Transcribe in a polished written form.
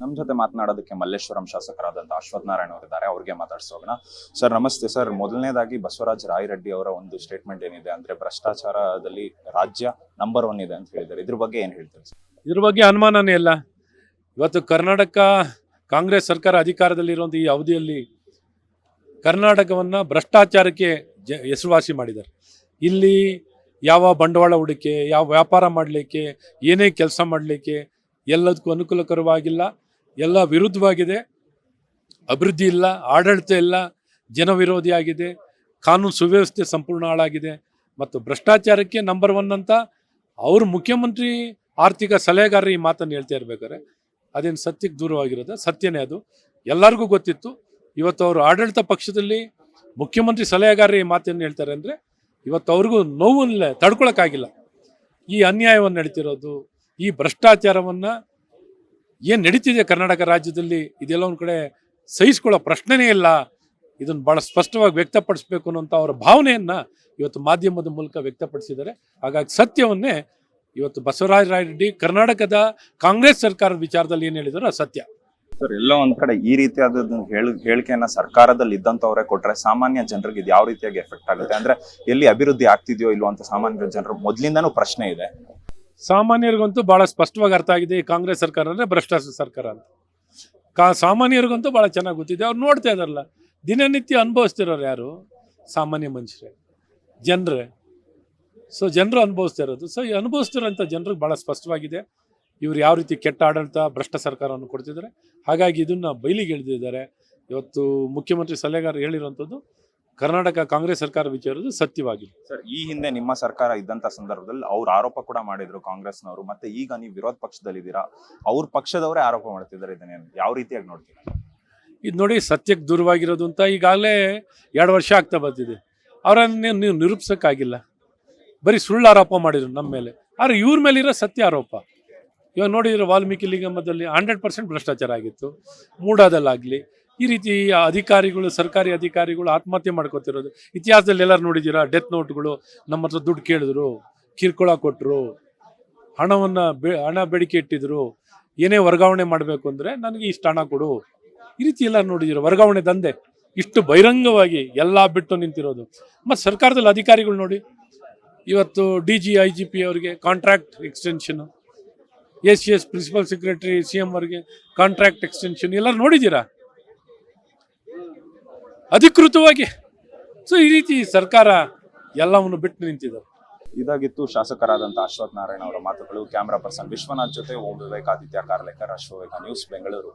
ನಮ್ಮ ಜೊತೆ ಮಾತನಾಡೋದಕ್ಕೆ ಮಲ್ಲೇಶ್ವರಂ ಶಾಸಕರಾದಂಥ ಅಶ್ವಥ್ ನಾರಾಯಣ ಅವರಿದ್ದಾರೆ. ಅವ್ರಿಗೆ ಮಾತಾಡ್ಸೋಣ. ಸರ್ ನಮಸ್ತೆ. ಸರ್, ಮೊದಲನೇದಾಗಿ ಬಸವರಾಜ ರಾಯರೆಡ್ಡಿ ಅವರ ಒಂದು ಸ್ಟೇಟ್ಮೆಂಟ್ ಏನಿದೆ ಅಂದ್ರೆ ಭ್ರಷ್ಟಾಚಾರದಲ್ಲಿ ರಾಜ್ಯ ನಂಬರ್ 1 ಇದೆ ಅಂತ ಹೇಳಿದ್ದಾರೆ. ಇದ್ರ ಬಗ್ಗೆ ಏನ್ ಹೇಳ್ತೀರಿ ಸರ್? ಇದ್ರ ಬಗ್ಗೆ ಅನುಮಾನನೇ ಇಲ್ಲ. ಇವತ್ತು ಕರ್ನಾಟಕ ಕಾಂಗ್ರೆಸ್ ಸರ್ಕಾರ ಅಧಿಕಾರದಲ್ಲಿರುವಂಥ ಈ ಅವಧಿಯಲ್ಲಿ ಕರ್ನಾಟಕವನ್ನು ಭ್ರಷ್ಟಾಚಾರಕ್ಕೆ ಹೆಸರುವಾಸಿ ಮಾಡಿದ್ದಾರೆ. ಇಲ್ಲಿ ಯಾವ ಬಂಡವಾಳ ಹೂಡಿಕೆ, ಯಾವ ವ್ಯಾಪಾರ ಮಾಡಲಿಕ್ಕೆ, ಏನೇ ಕೆಲಸ ಮಾಡಲಿಕ್ಕೆ ಎಲ್ಲದಕ್ಕೂ ಅನುಕೂಲಕರವಾಗಿಲ್ಲ, ಎಲ್ಲ ವಿರುದ್ಧವಾಗಿದೆ. ಅಭಿವೃದ್ಧಿ ಇಲ್ಲ, ಆಡಳಿತ ಇಲ್ಲ, ಜನವಿರೋಧಿಯಾಗಿದೆ, ಕಾನೂನು ಸುವ್ಯವಸ್ಥೆ ಸಂಪೂರ್ಣ ಹಾಳಾಗಿದೆ. ಮತ್ತು ಭ್ರಷ್ಟಾಚಾರಕ್ಕೆ ನಂಬರ್ 1 ಅಂತ ಅವರು ಮುಖ್ಯಮಂತ್ರಿ ಆರ್ಥಿಕ ಸಲಹೆಗಾರರು ಈ ಮಾತನ್ನು ಹೇಳ್ತಾ ಇರ್ಬೇಕಾದ್ರೆ ಅದೇನು ಸತ್ಯಕ್ಕೆ ದೂರವಾಗಿರೋದು? ಸತ್ಯನೇ ಅದು, ಎಲ್ಲರಿಗೂ ಗೊತ್ತಿತ್ತು. ಇವತ್ತು ಅವರು ಆಡಳಿತ ಪಕ್ಷದಲ್ಲಿ ಮುಖ್ಯಮಂತ್ರಿ ಸಲಹೆಗಾರರು ಈ ಮಾತನ್ನು ಹೇಳ್ತಾರೆ ಅಂದರೆ ಇವತ್ತು ಅವ್ರಿಗೂ ನೋವನ್ನ ತಡ್ಕೊಳಕ್ಕಾಗಿಲ್ಲ. ಈ ಅನ್ಯಾಯವನ್ನು ನಡೀತಿರೋದು, ಈ ಭ್ರಷ್ಟಾಚಾರವನ್ನು ಏನು ನಡೀತಿದೆ ಕರ್ನಾಟಕ ರಾಜ್ಯದಲ್ಲಿ, ಇದೆಲ್ಲ ಒಂದು ಕಡೆ ಸಹಿಸ್ಕೊಳ್ಳೋ ಪ್ರಶ್ನೆನೇ ಇಲ್ಲ. ಇದನ್ನು ಭಾಳ ಸ್ಪಷ್ಟವಾಗಿ ವ್ಯಕ್ತಪಡಿಸಬೇಕು ಅನ್ನೋಂಥ ಅವರ ಭಾವನೆಯನ್ನು ಇವತ್ತು ಮಾಧ್ಯಮದ ಮೂಲಕ ವ್ಯಕ್ತಪಡಿಸಿದ್ದಾರೆ. ಹಾಗಾಗಿ ಸತ್ಯವನ್ನೇ ಇವತ್ತು ಬಸವರಾಜ ರಾಯರೆಡ್ಡಿ ಕರ್ನಾಟಕದ ಕಾಂಗ್ರೆಸ್ ಸರ್ಕಾರದ ವಿಚಾರದಲ್ಲಿ ಏನು ಹೇಳಿದಾರೋ ಸತ್ಯ. ಸರ್, ಎಲ್ಲೋ ಒಂದ್ ಕಡೆ ಈ ರೀತಿಯಾದ ಹೇಳಿಕೆಯನ್ನ ಸರ್ಕಾರದಲ್ಲಿ ಇದ್ದಂತವರೇ ಕೊಟ್ರೆ ಸಾಮಾನ್ಯ ಜನರಿಗೆ ಇದು ಯಾವ ರೀತಿಯಾಗಿ ಎಫೆಕ್ಟ್ ಆಗುತ್ತೆ? ಅಂದ್ರೆ ಎಲ್ಲಿ ಅಭಿವೃದ್ಧಿ ಆಗ್ತಿದೆಯೋ ಇಲ್ವೋ ಅಂತ ಸಾಮಾನ್ಯ ಜನರು ಮೊದಲಿಂದನೂ ಪ್ರಶ್ನೆ ಇದೆ. ಸಾಮಾನ್ಯರಿಗಂತೂ ಬಹಳ ಸ್ಪಷ್ಟವಾಗಿ ಅರ್ಥ ಆಗಿದೆ, ಈ ಕಾಂಗ್ರೆಸ್ ಸರ್ಕಾರ ಅಂದರೆ ಭ್ರಷ್ಟಾಚಾರ ಸರ್ಕಾರ ಅಂತ. ಸಾಮಾನ್ಯರಿಗಂತೂ ಭಾಳ ಚೆನ್ನಾಗಿ ಗೊತ್ತಿದೆ. ಅವ್ರು ನೋಡ್ತಾ ಇದಾರಲ್ಲ, ದಿನನಿತ್ಯ ಅನುಭವಿಸ್ತಿರೋರು ಯಾರು? ಸಾಮಾನ್ಯ ಮನುಷ್ಯರೇ, ಜನರೇ. ಸೊ ಜನರು ಅನುಭವಿಸ್ತಾ ಇರೋದು. ಸೊ ಈ ಅನುಭವಿಸ್ತಿರೋಂಥ ಜನರಿಗೆ ಭಾಳ ಸ್ಪಷ್ಟವಾಗಿದೆ ಇವ್ರು ಯಾವ ರೀತಿ ಕೆಟ್ಟ ಆಡಳಿತ, ಭ್ರಷ್ಟ ಸರ್ಕಾರವನ್ನು ಕೊಡ್ತಿದ್ದಾರೆ. ಹಾಗಾಗಿ ಇದನ್ನು ಬಯಲಿಗೆ ಎಳೆದಿದ್ದಾರೆ. ಇವತ್ತು ಮುಖ್ಯಮಂತ್ರಿ ಸಲಹೆಗಾರ ಹೇಳಿರುವಂಥದ್ದು ಕರ್ನಾಟಕ ಕಾಂಗ್ರೆಸ್ ಸರ್ಕಾರ ವಿಚಾರದ್ದು ಸತ್ಯವಾಗಿದೆ. ಸರ್, ಈ ಹಿಂದೆ ನಿಮ್ಮ ಸರ್ಕಾರ ಇದ್ದಂತ ಸಂದರ್ಭದಲ್ಲಿ ಅವ್ರು ಆರೋಪ ಕೂಡ ಮಾಡಿದ್ರು ಕಾಂಗ್ರೆಸ್ನವರು. ಮತ್ತೆ ಈಗ ನೀವು ವಿರೋಧ ಪಕ್ಷದಲ್ಲಿದ್ದೀರಾ, ಅವ್ರ ಪಕ್ಷದವರೇ ಆರೋಪ ಮಾಡ್ತಿದ್ದಾರೆ. ಇದನ್ನೇನು ಯಾವ ರೀತಿಯಾಗಿ ನೋಡ್ತೀರಾ? ಇದು ನೋಡಿ, ಸತ್ಯಕ್ಕೆ ದೂರವಾಗಿರೋದು ಅಂತ ಈಗಾಗಲೇ 2 ವರ್ಷ ಆಗ್ತಾ ಬರ್ತಿದೆ. ಅವರನ್ನು ನೀವು ನಿರೂಪಿಸೋಕ್ಕಾಗಿಲ್ಲ. ಬರೀ ಸುಳ್ಳು ಆರೋಪ ಮಾಡಿದ್ರು ನಮ್ಮ ಮೇಲೆ. ಆದರೆ ಇವ್ರ ಮೇಲಿರೋ ಸತ್ಯ ಆರೋಪ ಇವಾಗ ನೋಡಿದ್ರೆ ವಾಲ್ಮೀಕಿ ನಿಗಮದಲ್ಲಿ 100% ಭ್ರಷ್ಟಾಚಾರ ಆಗಿತ್ತು. ಮೂಡಾದಲ್ಲಾಗಲಿ ಈ ರೀತಿ ಅಧಿಕಾರಿಗಳು, ಸರ್ಕಾರಿ ಅಧಿಕಾರಿಗಳು ಆತ್ಮಹತ್ಯೆ ಮಾಡ್ಕೋತಿರೋದು ಇತಿಹಾಸದಲ್ಲಿ ಎಲ್ಲರೂ ನೋಡಿದ್ದೀರಾ. ಡೆತ್ ನೋಟ್ಗಳು, ನಮ್ಮ ಹತ್ರ ದುಡ್ಡು ಕೇಳಿದ್ರು, ಕಿರ್ಕೊಳ ಕೊಟ್ಟರು, ಹಣ ಬೇಡಿಕೆ ಇಟ್ಟಿದ್ರು, ಏನೇ ವರ್ಗಾವಣೆ ಮಾಡಬೇಕು ಅಂದರೆ ನನಗೆ ಇಷ್ಟು ಹಣ ಕೊಡು, ಈ ರೀತಿ ಎಲ್ಲ ನೋಡಿದ್ದೀರಾ. ವರ್ಗಾವಣೆ ದಂಧೆ ಇಷ್ಟು ಬಹಿರಂಗವಾಗಿ ಎಲ್ಲ ಬಿಟ್ಟು ನಿಂತಿರೋದು. ಮತ್ತು ಸರ್ಕಾರದಲ್ಲಿ ಅಧಿಕಾರಿಗಳು ನೋಡಿ, ಇವತ್ತು DG IGP ಅವರಿಗೆ contract extension, ACS principal secretary CM ಅವರಿಗೆ ಕಾಂಟ್ರಾಕ್ಟ್ ಎಕ್ಸ್ಟೆನ್ಷನ್ ಎಲ್ಲ ನೋಡಿದ್ದೀರಾ ಅಧಿಕೃತವಾಗಿ. ಸೊ ಈ ರೀತಿ ಸರ್ಕಾರ ಎಲ್ಲವನ್ನು ಬಿಟ್ಟು ನಿಂತಿದೆ. ಇದಾಗಿತ್ತು ಶಾಸಕರಾದಂತಹ ಅಶ್ವಥ್ ನಾರಾಯಣ ಅವರ ಮಾತುಗಳು. ಕ್ಯಾಮರಾ ಪರ್ಸನ್ ವಿಶ್ವನಾಥ್ ಜೊತೆ ಓಂ ವಿವೇಕ್, ಆದಿತ್ಯ ಕಾರ್ಲೇಕರ್, ಅಶ್ವವೇಗ ನ್ಯೂಸ್, ಬೆಂಗಳೂರು.